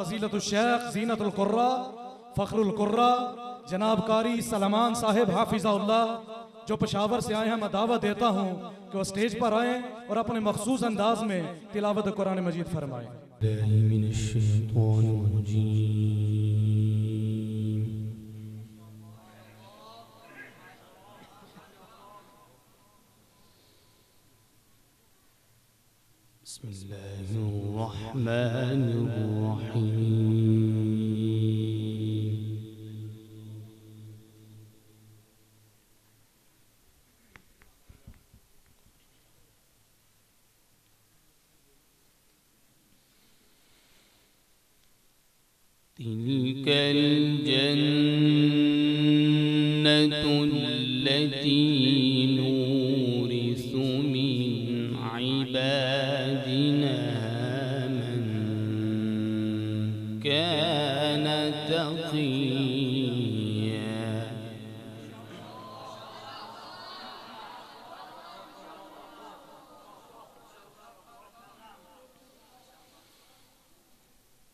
फजीलतुल शेख ज़ीनतुल कुर्रा फ़ख्रुल कुर्रा जनाब कारी सलमान साहिब हाफिज़ाहुल्लाह जो पेशावर से आए हैं, मैं दावत देता हूँ कि वो स्टेज पर आए और अपने मखसूस अंदाज में तिलावत कुरान मजीद फरमाएं। तिल्कल जन्नतुल लती नूरिसु मिन इबादिना मन कान तक़िया।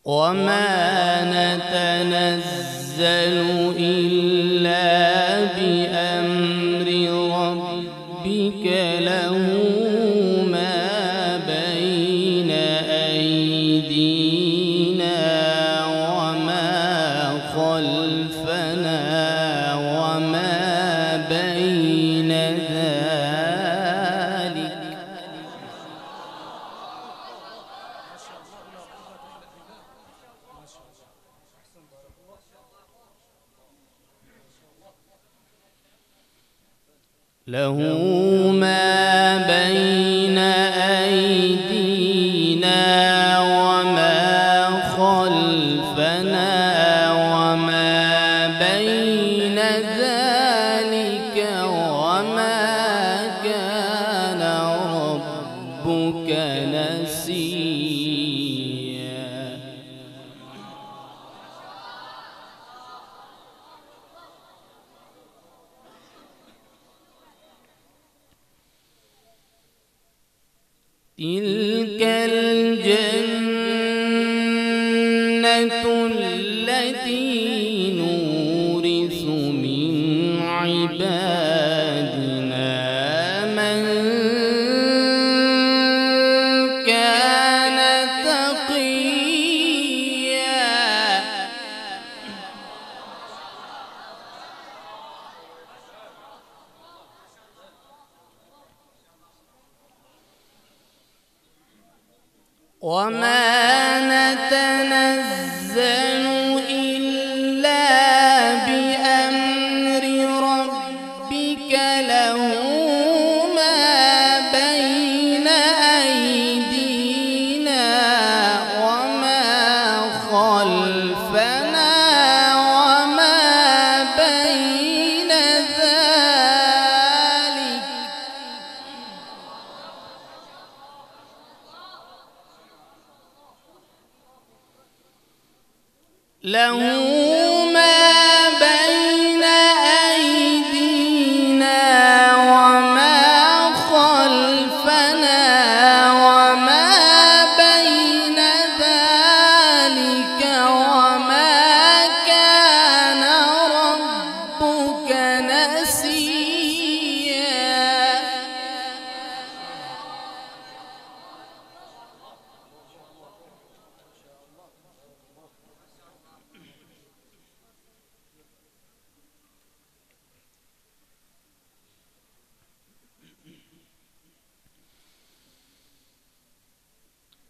वमा नतनज़्ज़लु इल्ला बिअम्रि रब्बिका लहू मा बैन अयदीना वमा खल्फना वमा बैन ज़ालिक। लहू मा बैन अयदीना वमा खल्फना वमा बैन ज़ालिका वमा कान रब्बुका नसिया। तिल्कल जन्नतुल लती नूरिसु मिन इबादिना मन कान तक़िया। वमा नतनज़्ज़लु इल्ला बिअम्रि रब्बिका लहू मा बैन अयदीना वमा खल्फना वमा बैन ज़ालिक। लहू मा बैन अयदीना वमा खल्फना वमा बैन ज़ालिका वमा कान रब्बुका नसिया।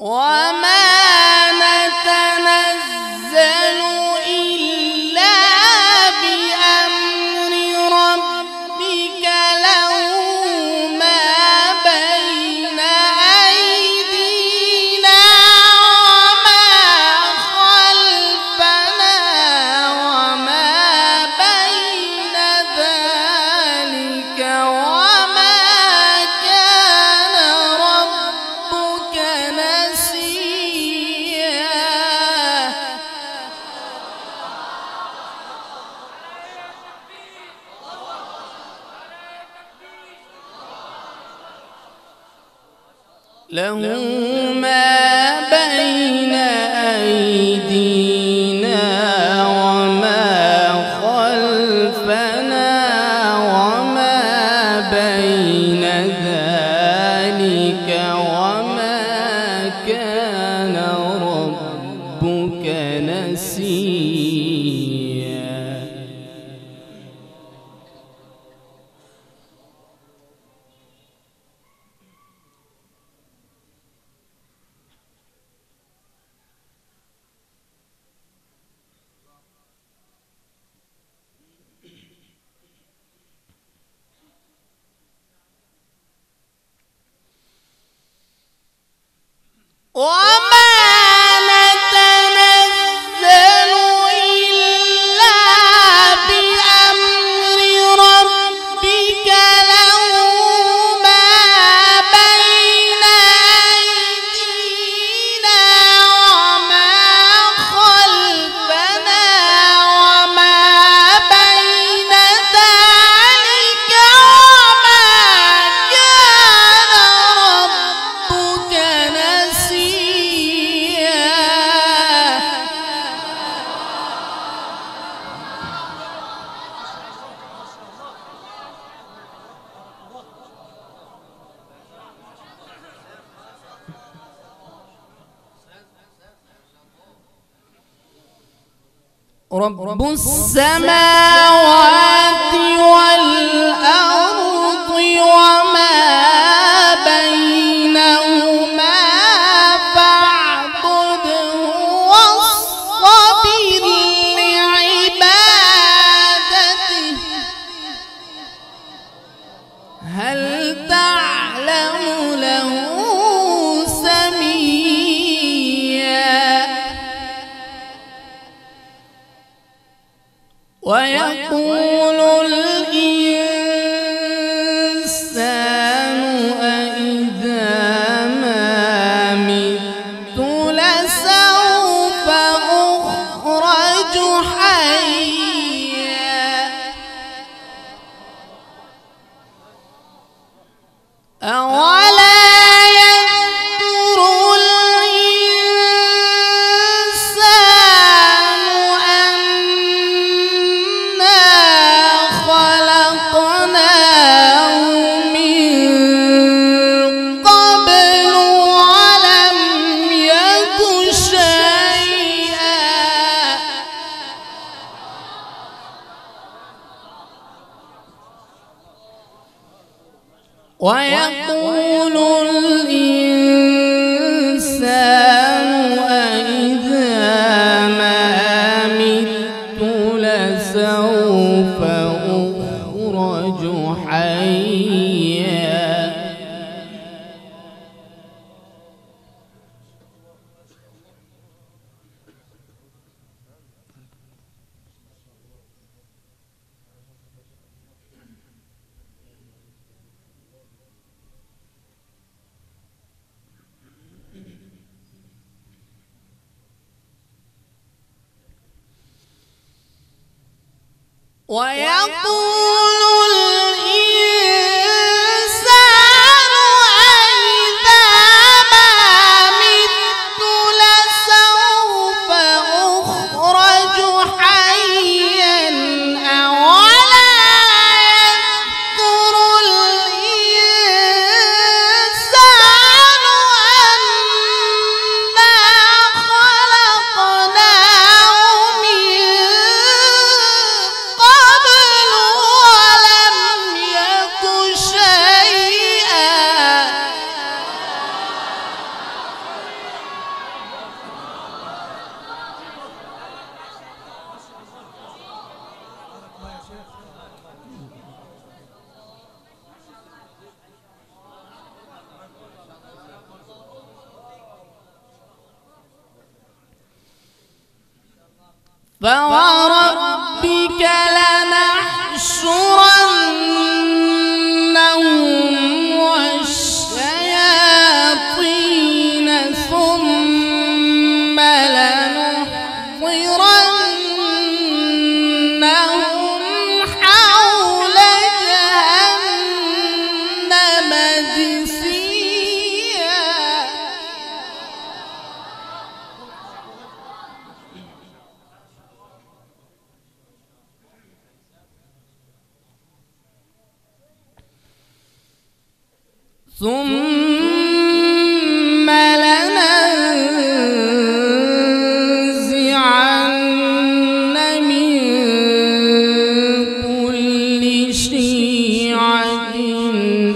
वमा नतनज़्ज़लु इल्ला बिअम्रि रब्बिका लहू मा बैन अयदीना वमा खल्फना वमा बैन ज़ालिका वमा कान रब्बुका नसिया। लहू मा बैन अयदीना أيدينا وما خلفنا وما بين ذلك وما كان ربك نسيا. وما نتنزل إلا بأمر ربك له ما بين أيدينا وما خلفنا وما بين ذلك وما كان ربك نسيا. رب السماوات والأرض وما بينهما فاعبده واصطبر لعبادته هل تعلم له سميا. ويقول الإنسان أإذا ما مت لسوف أخرج حيا. أولا يذكر الإنسان أنا خلقناه من قبل ولم يك شيئا. ويقول الإنسان أإذا ما مت لسوف أخرج حيا. ويقول الإنسان أإذا ما مت لسوف أخرج حيا. أولا يذكر الإنسان أنا خلقناه من قبل ولم يك شيئا. فوربك لنحشرنهم والشياطين ثم لنحضرنهم حول جهنم جثيا. ثم لننزعن من كل شيعة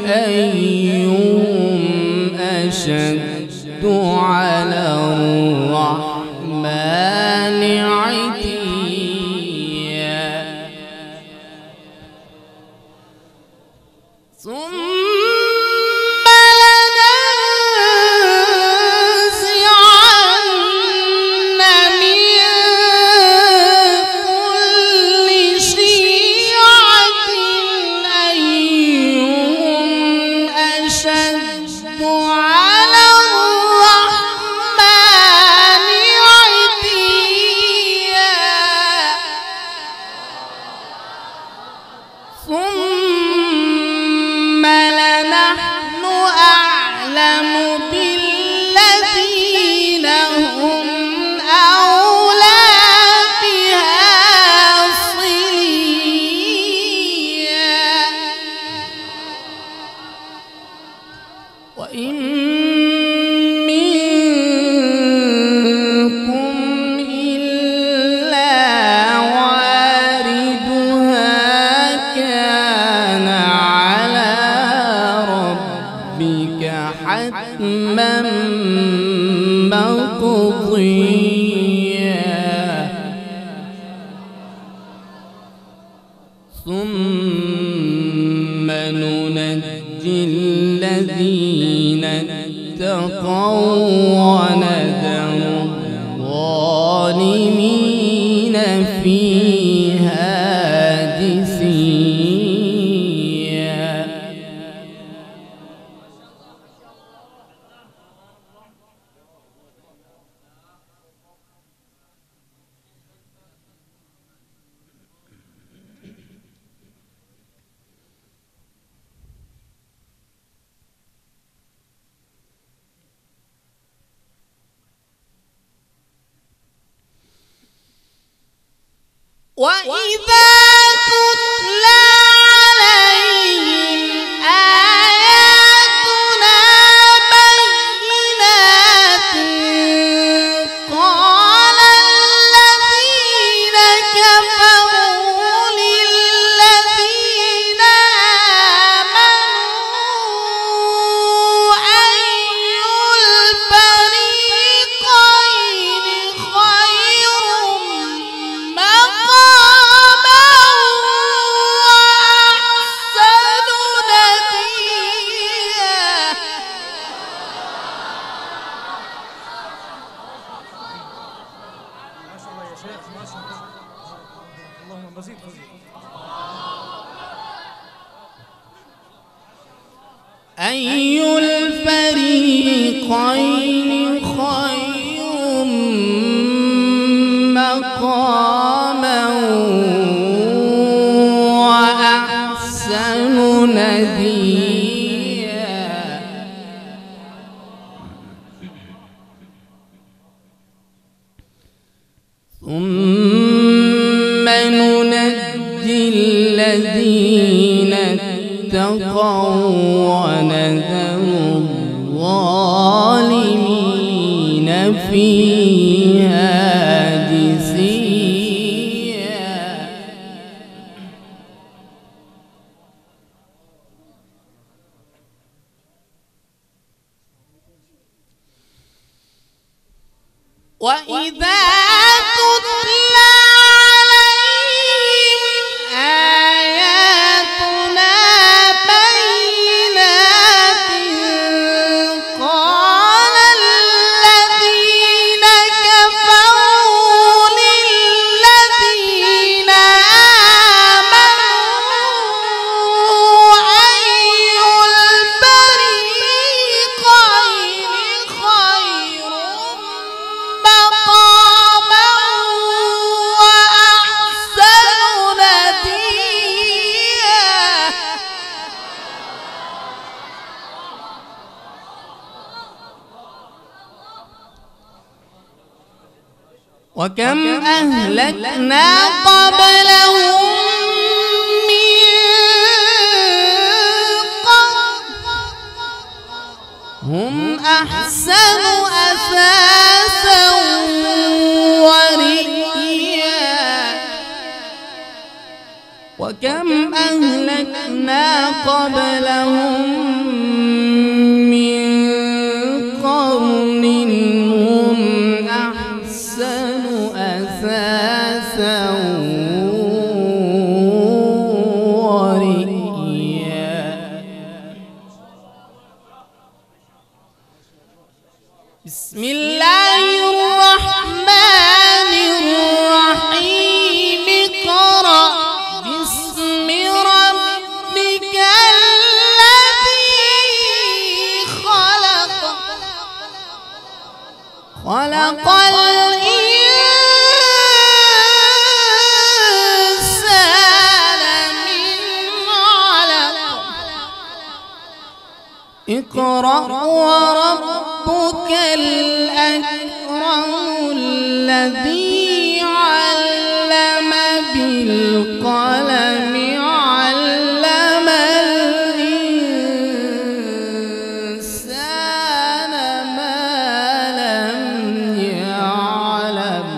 أيهم أشد على الرحمن عتيا ثم لنحن أعلم بالذين هم أولى بها صليا وإن منكم إلا واردها كان على ربك حتما مقضيا ثم ننجي الذين اتقوا ونذر الظالمين فيها جثيا وإذا تتلى عليهم آياتنا بينات قال الذين كفروا للذين آمنوا أي الفريقين خير مقاما وأحسن نديا ما شاء الله يا شيخ ما شاء الله اللهم مزيد فزيد أي الفريقين خير مقاما وأحسن نديا ثم ننجي الذين اتقوا ونذر الظالمين فيها جثيا وإذا تتلى عليهم آياتنا بينات قال الذين كفروا للذين آمنوا أي الفريقين خير مقاما وأحسن نديا وكم أهلكنا قبلهم من قرن أحسن أثاثا ورئيا وكم أهلكنا قبلهم من قرن هم أحسن أثاثا ورئيا. بسم الله الرحمن الرحيم. اقرأ باسم ربك الذي خلق خلق الإنسان من علق. اقرأ وربك الأكرم الذي علم بالقلم علم الإنسان ما لم يعلم.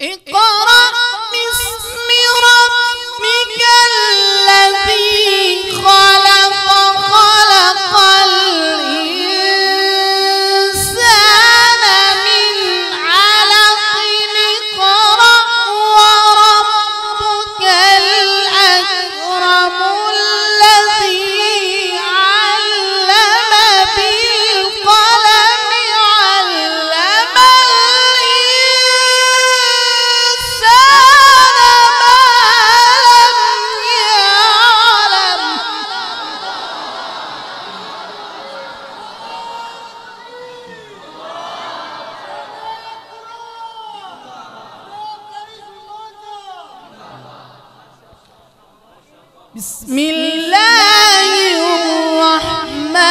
اقرأ باسم ربك الذي خلق خلق الإنسان من علق. اقرأ وربك الأكرم الذي علم بالقلم علم بسم الله الرحمن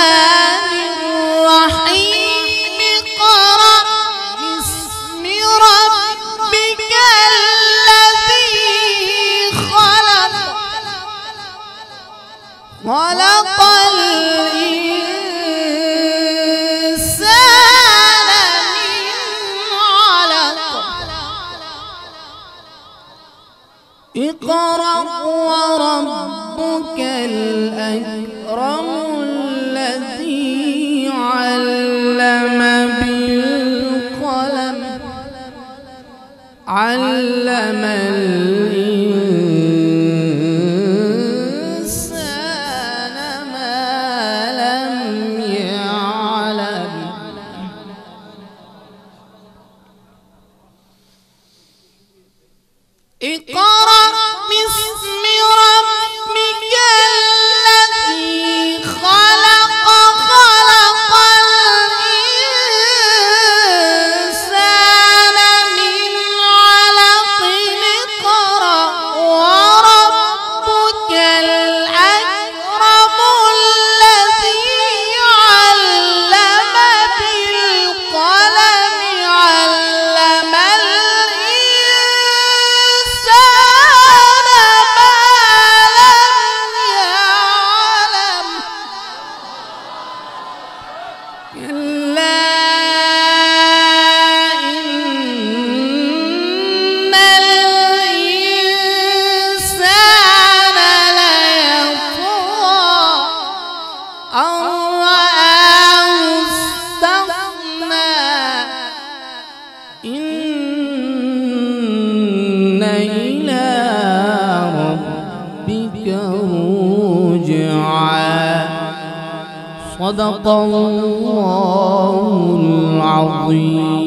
الرحيم. اقرأ باسم ربك الذي خلق خلق الإنسان من علق. اقرأ وربك الأكرم الذي علم بالقلم علم الإنسان ما لم يعلم. اقرأ باسم ربك الذي خلق خلق الإنسان من علق. اقرأ وربك الأكرم الذي علم بالقلم علم الإنسان ما لم يعلم. كلا إن الإنسان ليطغى أن رآه استغنى. إن إلى ربك رجعا. صدق الله العظيم.